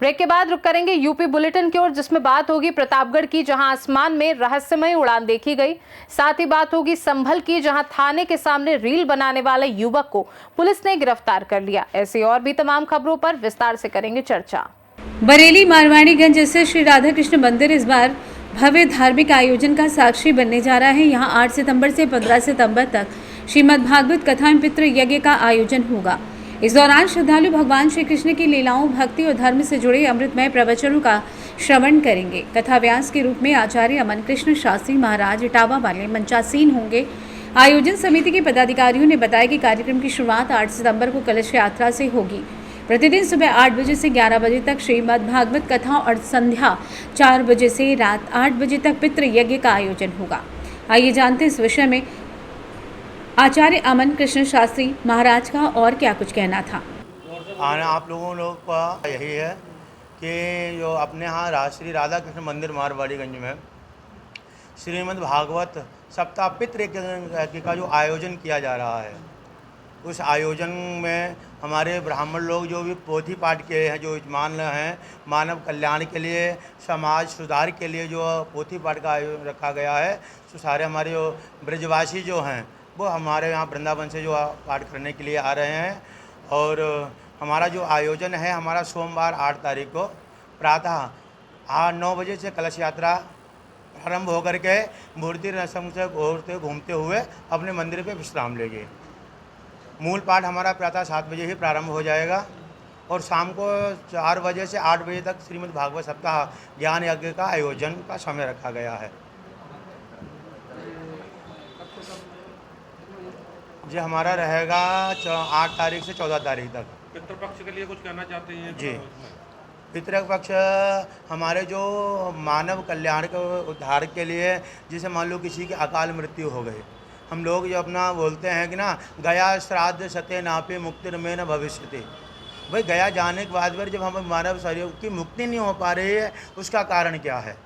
Break के बाद रुक करेंगे यूपी बुलेटिन की ओर, जिसमें बात होगी प्रतापगढ़ की, जहां आसमान में रहस्यमय उड़ान देखी गई। साथ ही बात होगी संभल की, जहां थाने के सामने रील बनाने वाले युवक को पुलिस ने गिरफ्तार कर लिया। ऐसी और भी तमाम खबरों पर विस्तार से करेंगे चर्चा। बरेली मारवाड़ीगंज स्थित श्री राधा कृष्ण मंदिर इस बार भव्य धार्मिक आयोजन का साक्षी बनने जा रहा है। यहाँ 8 सितंबर से 15 सितंबर तक श्रीमद् भागवत कथा एवं पितृ यज्ञ का आयोजन होगा। इस दौरान श्रद्धालु भगवान श्री कृष्ण की लीलाओं, भक्ति और धर्म से जुड़े अमृतमय प्रवचनों का श्रवण करेंगे। कथा व्यास के रूप में आचार्य अमन कृष्ण शास्त्री महाराज इटावा वाले मंचासीन होंगे। आयोजन समिति के पदाधिकारियों ने बताया कि कार्यक्रम की शुरुआत 8 सितंबर को कलश यात्रा से होगी। प्रतिदिन सुबह 8 बजे से 11 बजे तक श्रीमद् भागवत कथा और संध्या 4 बजे से रात 8 बजे तक पितृ यज्ञ का आयोजन होगा। आइए जानते हैं इस विषय में आचार्य अमन कृष्ण शास्त्री महाराज का और क्या कुछ कहना था। आप लोग का यही है कि जो अपने यहाँ श्री राधा कृष्ण मंदिर मारवाड़ीगंज में श्रीमद् भागवत सप्ताह पितृ यज्ञ का जो आयोजन किया जा रहा है, उस आयोजन में हमारे ब्राह्मण लोग जो भी पोथी पाठ के हैं, जो यजमान हैं, मानव कल्याण के लिए, समाज सुधार के लिए जो पोथी पाठ का आयोजन रखा गया है, तो सारे हमारे जो ब्रजवासी जो हैं वो हमारे यहाँ वृंदावन से जो पाठ करने के लिए आ रहे हैं। और हमारा जो आयोजन है, हमारा सोमवार 8 तारीख को प्रातः 9 बजे से कलश यात्रा प्रारंभ होकर के मूर्ति रसम से घूमते हुए अपने मंदिर पे विश्राम लेंगे। मूल पाठ हमारा प्रातः 7 बजे ही प्रारंभ हो जाएगा और शाम को 4 बजे से 8 बजे तक श्रीमद् भागवत सप्ताह ज्ञान यज्ञ का आयोजन का समय रखा गया है। जी हमारा रहेगा 8 तारीख से 14 तारीख तक। पितृपक्ष के लिए कुछ कहना चाहते हैं? जी, पितृपक्ष हमारे जो मानव कल्याण के उद्धार के लिए, जिसे मान लो किसी की अकाल मृत्यु हो गई, हम लोग जो अपना बोलते हैं कि ना गया श्राद्ध सत्य नापे मुक्ति में न भविष्यति, भाई गया जाने के बाद जब हम मानव शरीर की मुक्ति नहीं हो पा रही है, उसका कारण क्या है?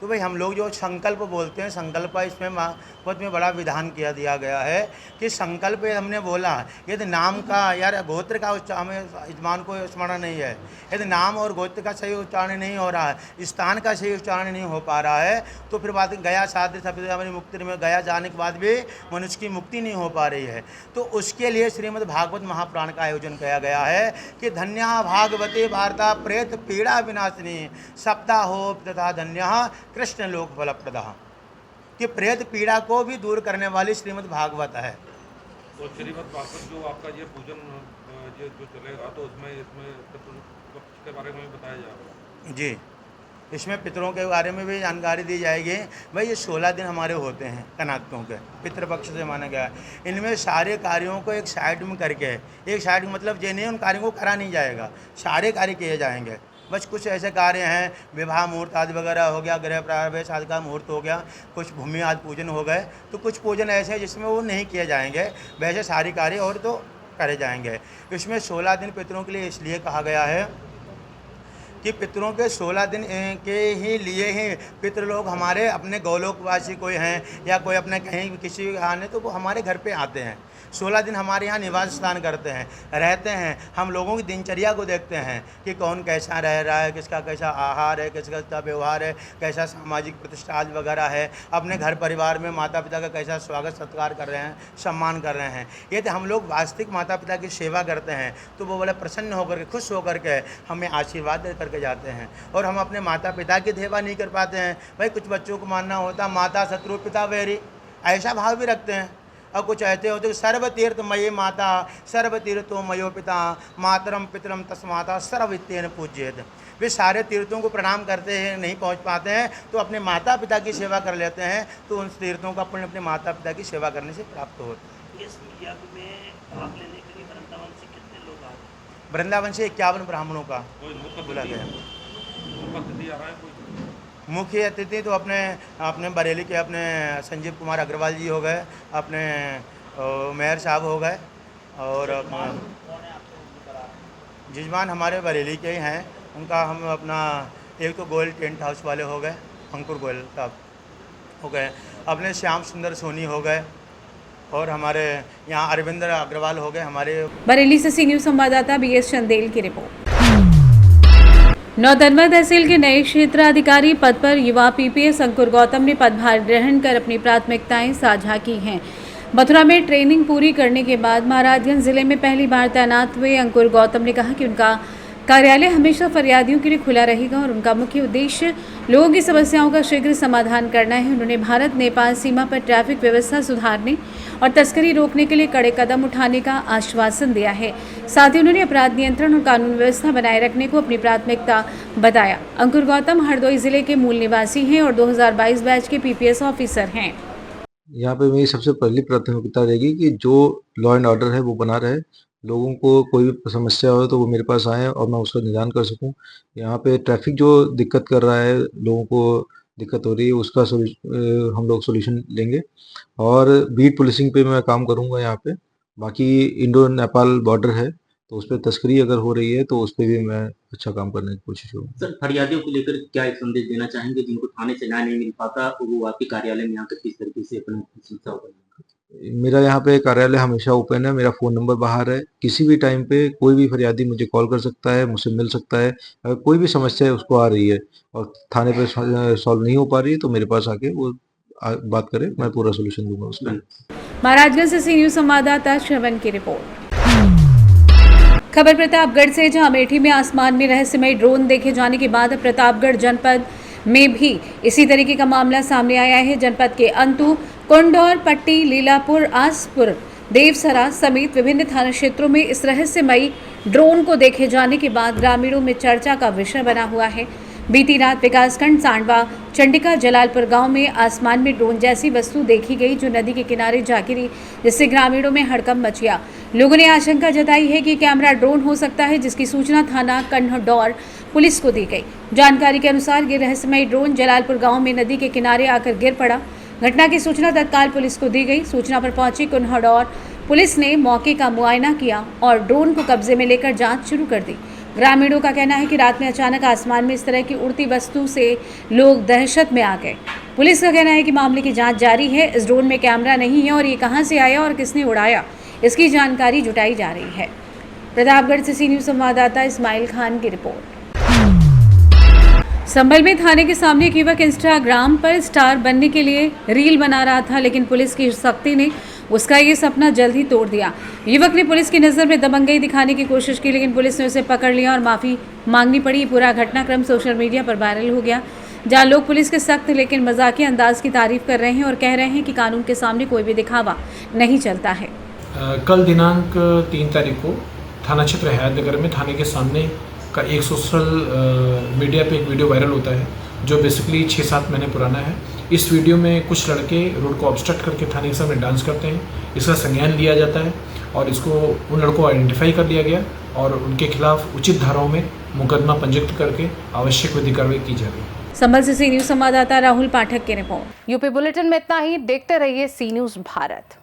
तो भाई हम लोग जो संकल्प बोलते हैं, संकल्प इसमें भागवत में बड़ा विधान किया दिया गया है कि संकल्प हमने बोला यदि नाम का यार गोत्र का हमें यजमान को स्मरण नहीं है, यदि नाम और गोत्र का सही उच्चारण नहीं हो रहा है, स्थान का सही उच्चारण नहीं हो पा रहा है, तो फिर बात गया साध्य हमारी मुक्ति में गया जाने के बाद भी मनुष्य की मुक्ति नहीं हो पा रही है। तो उसके लिए श्रीमद् भागवत महापुराण का आयोजन किया गया है कि धन्या भागवते वार्ता प्रेत पीड़ा विनाशिनी सप्ताहो तथा धन्य कृष्ण लोक फलप्रदा, कि प्रेत पीड़ा को भी दूर करने वाली श्रीमद् भागवत है। तो श्रीमद् भागवत जो आपका ये पूजन जो चलेगा, तो इसमें पितृपक्ष के बारे में बताया जाएगा? जी, इसमें पितरों के बारे में भी जानकारी दी जाएगी। भाई ये 16 दिन हमारे होते हैं कनातों के, पितृपक्ष से माना गया है। इनमें सारे कार्यों को एक साइड में करके, एक साइड में मतलब ये नहीं उन कार्यों को करा नहीं जाएगा, सारे कार्य किए जाएंगे। बस कुछ ऐसे कार्य हैं, विवाह मुहूर्त आदि वगैरह हो गया, गृह प्रवेश आदि का मुहूर्त हो गया, कुछ भूमि आदि पूजन हो गए, तो कुछ पूजन ऐसे हैं जिसमें वो नहीं किए जाएंगे, वैसे सारी कार्य और तो करे जाएंगे। इसमें 16 दिन पितरों के लिए इसलिए कहा गया है कि पितरों के 16 दिन के ही लिए ही पितृ लोग हमारे अपने गौलोकवासी कोई हैं या कोई अपने कहीं किसी आने, तो वो हमारे घर पे आते हैं। 16 दिन हमारे यहाँ निवास स्थान करते हैं, रहते हैं। हम लोगों की दिनचर्या को देखते हैं कि कौन कैसा रह रहा है, किसका कैसा आहार है, किसका व्यवहार है, कैसा सामाजिक प्रतिष्ठा आदि वगैरह है, अपने घर परिवार में माता पिता का कैसा स्वागत सत्कार कर रहे हैं, सम्मान कर रहे हैं। ये तो हम लोग वास्तविक माता पिता की सेवा करते हैं, तो वो बड़े प्रसन्न होकर के, खुश होकर के हमें आशीर्वाद दे करके जाते हैं। और हम अपने माता पिता की सेवा नहीं कर पाते हैं। भाई कुछ बच्चों को मानना होता माता शत्रु पिता वैरी, ऐसा भाव भी रखते हैं। और कुछ ऐसे होते सर्वतीर्थ मये माता सर्वतीर्थो मयो पिता मातरम पितरम तस्माता सर्वतीर्थ पूज्येत। वे सारे तीर्थों को प्रणाम करते हैं, नहीं पहुंच पाते हैं तो अपने माता पिता की सेवा कर लेते हैं, तो उन तीर्थों को अपने माता पिता की सेवा करने से प्राप्त होता है। इस यज्ञ में भाग लेने के लिए वृंदावन से कितने लोग आए? वृंदावन से 51 ब्राह्मणों का बुला गया। मुख्य अतिथि तो अपने बरेली के अपने संजीव कुमार अग्रवाल जी हो गए, अपने मेयर साहब हो गए, और जजमान हमारे बरेली के ही हैं। उनका हम अपना एक तो गोयल टेंट हाउस वाले हो गए, अंकुर गोयल साहब हो गए, अपने श्याम सुंदर सोनी हो गए, और हमारे यहाँ अरविंद अग्रवाल हो गए हमारे। बरेली से सी न्यूज संवाददाता बीएस चंदेल की रिपोर्ट। नौतनवा तहसील के नए क्षेत्राधिकारी पद पर युवा पीपीएस अंकुर गौतम ने पदभार ग्रहण कर अपनी प्राथमिकताएं साझा की हैं। मथुरा में ट्रेनिंग पूरी करने के बाद महाराजगंज जिले में पहली बार तैनात हुए अंकुर गौतम ने कहा कि उनका कार्यालय हमेशा फरियादियों के लिए खुला रहेगा और उनका मुख्य उद्देश्य लोगों की समस्याओं का शीघ्र समाधान करना है। उन्होंने भारत नेपाल सीमा पर ट्रैफिक व्यवस्था सुधारने और तस्करी रोकने के लिए कड़े कदम उठाने का आश्वासन दिया है। साथ ही उन्होंने अपराध नियंत्रण और कानून व्यवस्था बनाए रखने को अपनी प्राथमिकता बताया। अंकुर गौतम हरदोई जिले के मूल निवासी हैं और 2022 बैच के पीपीएस ऑफिसर हैं। यहाँ पे मेरी सबसे पहली प्राथमिकता रहेगी कि जो लॉ एंड ऑर्डर है वो बना रहे, लोगों को कोई भी समस्या हो तो वो मेरे पास आए और मैं उसका निदान कर सकूं। यहाँ पे ट्रैफिक जो दिक्कत कर रहा है, लोगों को दिक्कत हो रही है, उसका हम लोग सॉल्यूशन लेंगे और बीट पुलिसिंग पे मैं काम करूंगा यहाँ पे। बाकी इंडो नेपाल बॉर्डर है तो उस पर तस्करी अगर हो रही है तो उस पर भी मैं अच्छा काम करने की कोशिश करूँगा। सर, फरियादियों को लेकर क्या एक संदेश देना चाहेंगे जिनको थाने से न्याय नहीं मिल पाता और वो आपके कार्यालय में आकर किस तरीके से अपनी समस्या को? मेरा यहाँ पे कार्यालय हमेशा ओपन है, मेरा फ़ोन नंबर बाहर है, किसी भी टाइम पे कोई भी फरियादी मुझे कॉल कर सकता है, मुझसे मिल सकता है। अगर कोई भी समस्या है उसको आ रही है और थाने पे सॉल्व नहीं हो पा रही है तो मेरे पास आके वो बात करे, मैं पूरा सोल्यूशन दूंगा उसका। महाराजगंज से सी न्यूज संवाददाता श्रवण की रिपोर्ट। खबर प्रतापगढ़ से, जहां अमेठी में आसमान में रहस्यमय ड्रोन देखे जाने के बाद प्रतापगढ़ जनपद में भी इसी तरीके का मामला सामने आया है। जनपद के अंतु, कोंडौर, पट्टी, लीलापुर, आसपुर, देवसरा समेत विभिन्न थाना क्षेत्रों में इस रहस्यमयी ड्रोन को देखे जाने के बाद ग्रामीणों में चर्चा का विषय बना हुआ है। बीती रात विकासखंड सांडवा चंडिका जलालपुर गांव में आसमान में ड्रोन जैसी वस्तु देखी गई जो नदी के किनारे जा गिरी, जिससे ग्रामीणों में हड़कंप मच गया। लोगों ने आशंका जताई है कि कैमरा ड्रोन हो सकता है, जिसकी सूचना थाना कन्हौडौर पुलिस को दी गई। जानकारी के अनुसार ये रहस्यमयी ड्रोन जलालपुर गांव में नदी के किनारे आकर गिर पड़ा। घटना की सूचना तत्काल पुलिस को दी गई। सूचना पर पहुंची कन्हौडौर पुलिस ने मौके का मुआयना किया और ड्रोन को कब्जे में लेकर जांच शुरू कर दी। ग्रामीणों का कहना है कि रात में अचानक आसमान में इस तरह की उड़ती वस्तु से लोग दहशत में आ गए। पुलिस का कहना है कि मामले की जांच जारी है। इस ड्रोन में कैमरा नहीं है और ये कहां से आया और किसने उड़ाया, इसकी जानकारी जुटाई जा रही है। प्रतापगढ़ से सी न्यूज संवाददाता इस्माइल खान की रिपोर्ट। संभल में थाने के सामने एक युवक इंस्टाग्राम पर स्टार बनने के लिए रील बना रहा था, लेकिन पुलिस की सख्ती ने उसका ये सपना जल्द ही तोड़ दिया। युवक ने पुलिस की नज़र में दबंगई दिखाने की कोशिश की, लेकिन पुलिस ने उसे पकड़ लिया और माफ़ी मांगनी पड़ी। पूरा घटनाक्रम सोशल मीडिया पर वायरल हो गया, जहां लोग पुलिस के सख्त लेकिन मजाकिया अंदाज की तारीफ कर रहे हैं और कह रहे हैं कि कानून के सामने कोई भी दिखावा नहीं चलता है। कल दिनांक 3 तारीख को थाना क्षेत्र हयातनगर में थाने के सामने का एक सोशल मीडिया पे एक वीडियो वायरल होता है जो बेसिकली 6-7 महीने पुराना है। इस वीडियो में कुछ लड़के रोड को ऑब्स्ट्रक्ट करके थाने के सामने डांस करते हैं। इसका संज्ञान लिया जाता है और इसको उन लड़कों को आइडेंटिफाई कर लिया गया और उनके खिलाफ उचित धाराओं में मुकदमा पंजीकृत करके आवश्यक विधिक कार्रवाई की जा रही है। संभल से सी न्यूज संवाददाता राहुल पाठक की रिपोर्ट। यूपी बुलेटिन में इतना ही। देखते रहिए सी न्यूज भारत।